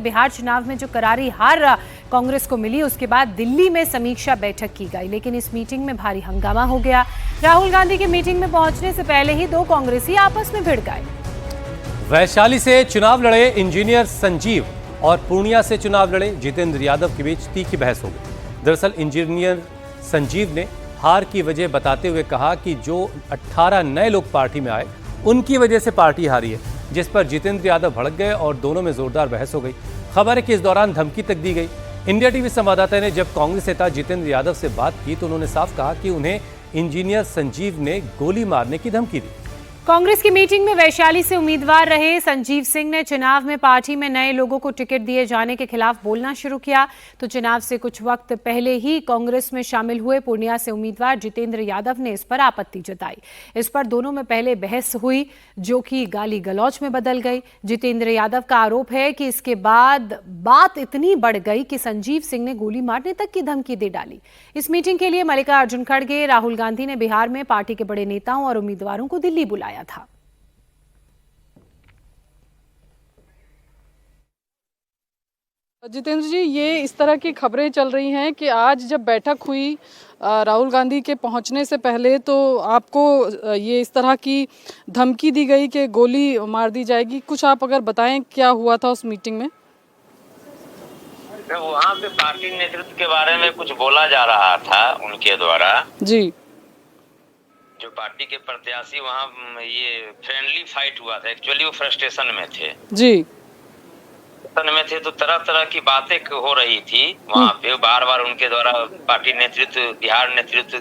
बिहार चुनाव में जो करारी हार कांग्रेस को मिली, उसके बाद दिल्ली में समीक्षा बैठक की गई, लेकिन इस मीटिंग में भारी हंगामा हो गया। राहुल गांधी की मीटिंग में पहुंचने से पहले ही दो कांग्रेसी आपस में भिड़ गए। वैशाली से चुनाव लड़े इंजीनियर संजीव और पूर्णिया से चुनाव लड़े जितेंद्र यादव के बीच तीखी बहस हो गई। दरअसल इंजीनियर संजीव ने हार की वजह बताते हुए कहा कि जो 18 नए लोग पार्टी में आए उनकी वजह से पार्टी हारी है, जिस पर जितेंद्र यादव भड़क गए और दोनों में जोरदार बहस हो गई। खबर है कि इस दौरान धमकी तक दी गई। इंडिया टीवी संवाददाता ने जब कांग्रेस नेता जितेंद्र यादव से बात की तो उन्होंने साफ कहा कि उन्हें इंजीनियर संजीव ने गोली मारने की धमकी दी। कांग्रेस की मीटिंग में वैशाली से उम्मीदवार रहे संजीव सिंह ने चुनाव में पार्टी में नए लोगों को टिकट दिए जाने के खिलाफ बोलना शुरू किया। तो चुनाव से कुछ वक्त पहले ही कांग्रेस में शामिल हुए पूर्णिया से उम्मीदवार जितेंद्र यादव ने इस पर आपत्ति जताई। इस पर दोनों में पहले बहस हुई, जो कि गाली गलौज में बदल गई। जितेंद्र यादव का आरोप है कि इसके बाद बात इतनी बढ़ गई कि संजीव सिंह ने गोली मारने तक की धमकी दे डाली। इस मीटिंग के लिए मल्लिकार्जुन खड़गे, राहुल गांधी ने बिहार में पार्टी के बड़े नेताओं और उम्मीदवारों को दिल्ली बुलाया था। जितेंद्र जी, ये इस तरह की खबरें चल रही हैं कि आज जब बैठक हुई राहुल गांधी के पहुंचने से पहले, तो आपको ये इस तरह की धमकी दी गई कि गोली मार दी जाएगी। कुछ आप अगर बताएं क्या हुआ था उस मीटिंग में? वहाँ पे पार्टी नेतृत्व के बारे में कुछ बोला जा रहा था उनके द्वारा जी। जो पार्टी के प्रत्याशी वहाँ ये फ्रेंडली फाइट हुआ था। एक्चुअली वो फ्रस्ट्रेशन में थे जी, तो तरह तरह की बातें हो रही थी वहाँ पे। बार बार उनके द्वारा पार्टी नेतृत्व, बिहार नेतृत्व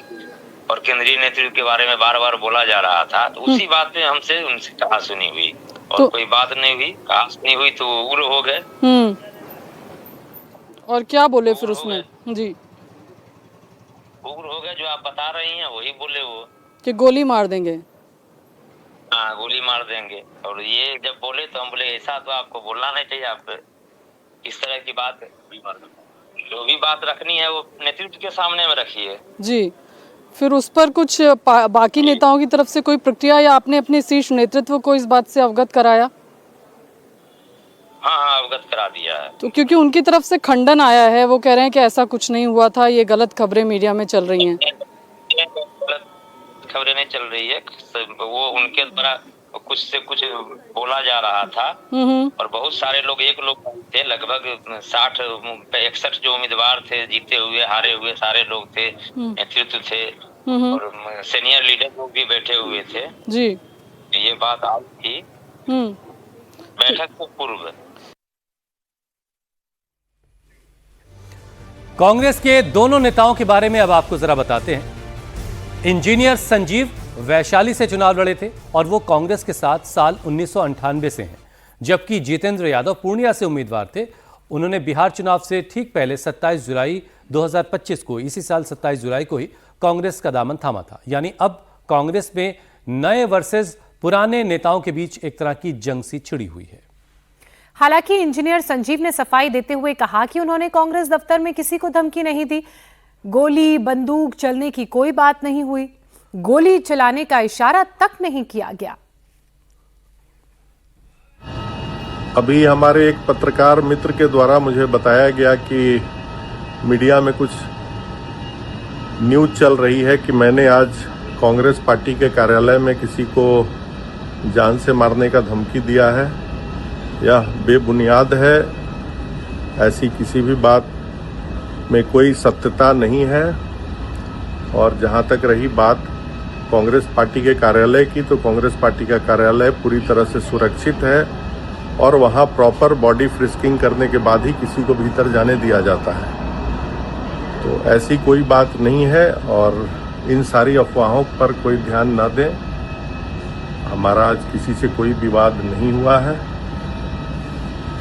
और केंद्रीय नेतृत्व के बारे में बार बार बोला जा रहा था। तो उसी बात में हमसे उनसे कहा सुनी हुई और कोई बात नहीं हुई, कहा सुनी हुई तो उग्र हो गए। और क्या बोले फिर उसमें? जी, उग्र हो गए। जो आप बता रही हैं वही बोले वो कि गोली मार देंगे। हाँ, गोली मार देंगे। और ये जब बोले तो हम बोले ऐसा तो आपको बोलना नहीं चाहिए, आप इस तरह की बात जो भी बात रखनी है वो नेतृत्व के सामने में रखिए। जी, फिर उस पर कुछ बाकी नेताओं की तरफ से कोई प्रक्रिया या आपने अपने शीर्ष नेतृत्व को इस बात से अवगत कराया? हाँ, अवगत करा दिया है। तो क्योंकि उनकी तरफ से खंडन आया है, वो कह रहे हैं कि ऐसा कुछ नहीं हुआ था, ये गलत खबरें मीडिया में चल रही हैं। खबरें नहीं चल रही है, वो उनके द्वारा कुछ से कुछ बोला जा रहा था। और बहुत सारे लोग, एक लोग थे, लगभग 60-61 जो उम्मीदवार थे, जीते हुए हारे हुए सारे लोग थे, नेतृत्व थे और सीनियर लीडर लोग भी बैठे हुए थे जी। ये बात आई थी बैठक से पूर्व। कांग्रेस के दोनों नेताओं के बारे में अब आपको जरा बताते हैं। इंजीनियर संजीव वैशाली से चुनाव लड़े थे और वो कांग्रेस के साथ साल 1998 से हैं, जबकि जितेंद्र यादव पूर्णिया से उम्मीदवार थे। उन्होंने बिहार चुनाव से ठीक पहले 27 जुलाई 2025 को, इसी साल 27 जुलाई को ही कांग्रेस का दामन थामा था। यानी अब कांग्रेस में नए वर्सेस पुराने नेताओं के बीच एक तरह की जंग सी छिड़ी हुई है। हालांकि इंजीनियर संजीव ने सफाई देते हुए कहा कि उन्होंने कांग्रेस दफ्तर में किसी को धमकी नहीं दी, गोली बंदूक चलने की कोई बात नहीं हुई, गोली चलाने का इशारा तक नहीं किया गया। अभी हमारे एक पत्रकार मित्र के द्वारा मुझे बताया गया कि मीडिया में कुछ न्यूज चल रही है कि मैंने आज कांग्रेस पार्टी के कार्यालय में किसी को जान से मारने का धमकी दिया है। यह बेबुनियाद है। ऐसी किसी भी बात में कोई सत्यता नहीं है। और जहां तक रही बात कांग्रेस पार्टी के कार्यालय की, तो कांग्रेस पार्टी का कार्यालय पूरी तरह से सुरक्षित है और वहां प्रॉपर बॉडी फ्रिस्किंग करने के बाद ही किसी को भीतर जाने दिया जाता है। तो ऐसी कोई बात नहीं है और इन सारी अफवाहों पर कोई ध्यान न दें। हमारा आज किसी से कोई विवाद नहीं हुआ है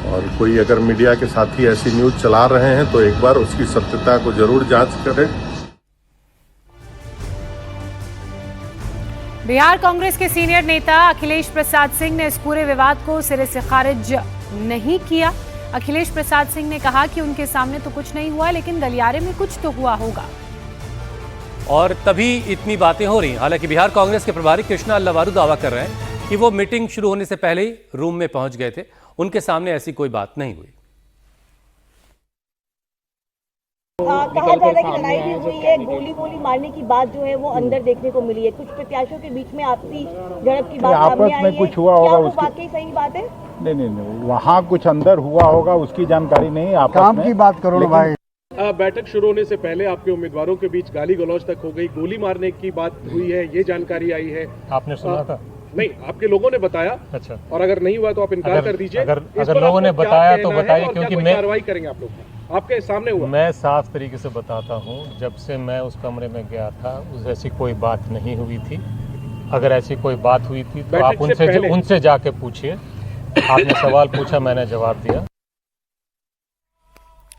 और कोई अगर मीडिया के साथी ऐसी न्यूज चला रहे हैं तो एक बार उसकी सत्यता को जरूर जांच करें। बिहार कांग्रेस के सीनियर नेता अखिलेश प्रसाद सिंह ने इस पूरे विवाद को सिरे से खारिज नहीं किया। अखिलेश प्रसाद सिंह ने कहा कि उनके सामने तो कुछ नहीं हुआ, लेकिन गलियारे में कुछ तो हुआ होगा और तभी इतनी बातें हो रही। हालांकि बिहार कांग्रेस के प्रभारी कृष्णा अल्लावारू दावा कर रहे हैं कि वो मीटिंग शुरू होने से पहले ही रूम में पहुंच गए थे, उनके सामने ऐसी कोई बात नहीं हुई। कहा जा रहा है कि लड़ाई भी हुई है, गोली मारने की बात जो है वो अंदर देखने को मिली है, कुछ प्रत्याशियों के बीच में आपसी झड़प की बात सामने आई है, कुछ हुआ होगा, क्या वो उसकी वाकई सही बात है? नहीं, वहाँ कुछ अंदर हुआ होगा, उसकी जानकारी नहीं। आपस में बात करो ना भाई। बैठक शुरू होने से पहले आपके उम्मीदवारों के बीच गाली गलौज तक हो गई, गोली मारने की बात हुई है, ये जानकारी आई है। आपने सुना था? नहीं, आपके लोगों ने बताया। अच्छा, और अगर नहीं हुआ तो आप इनकार कर दीजिए। अगर लोगों ने बताया तो बताइए, क्योंकि मैं कार्रवाई करेंगे आप लोग आपके सामने हुआ। मैं साफ तरीके से बताता हूँ, जब से मैं उस कमरे में गया था उस ऐसी कोई बात नहीं हुई थी। अगर ऐसी कोई बात हुई थी तो आप उनसे जाके पूछिए। आपने सवाल पूछा, मैंने जवाब दिया।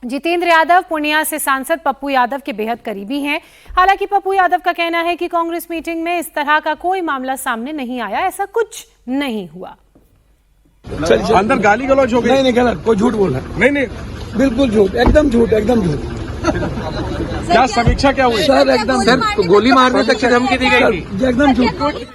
जितेंद्र यादव पूर्णिया से सांसद पप्पू यादव के बेहद करीबी हैं। हालांकि पप्पू यादव का कहना है कि कांग्रेस मीटिंग में इस तरह का कोई मामला सामने नहीं आया, ऐसा कुछ नहीं हुआ। अंदर गाली गलौज हो गई? नहीं, गलत, कोई झूठ बोल रहा है। नहीं, बिल्कुल झूठ, एकदम झूठ, एकदम झूठ। क्या समीक्षा क्या हुई? सर एकदम, गोली मारने तक की धमकी दी गई थी। एकदम झूठ।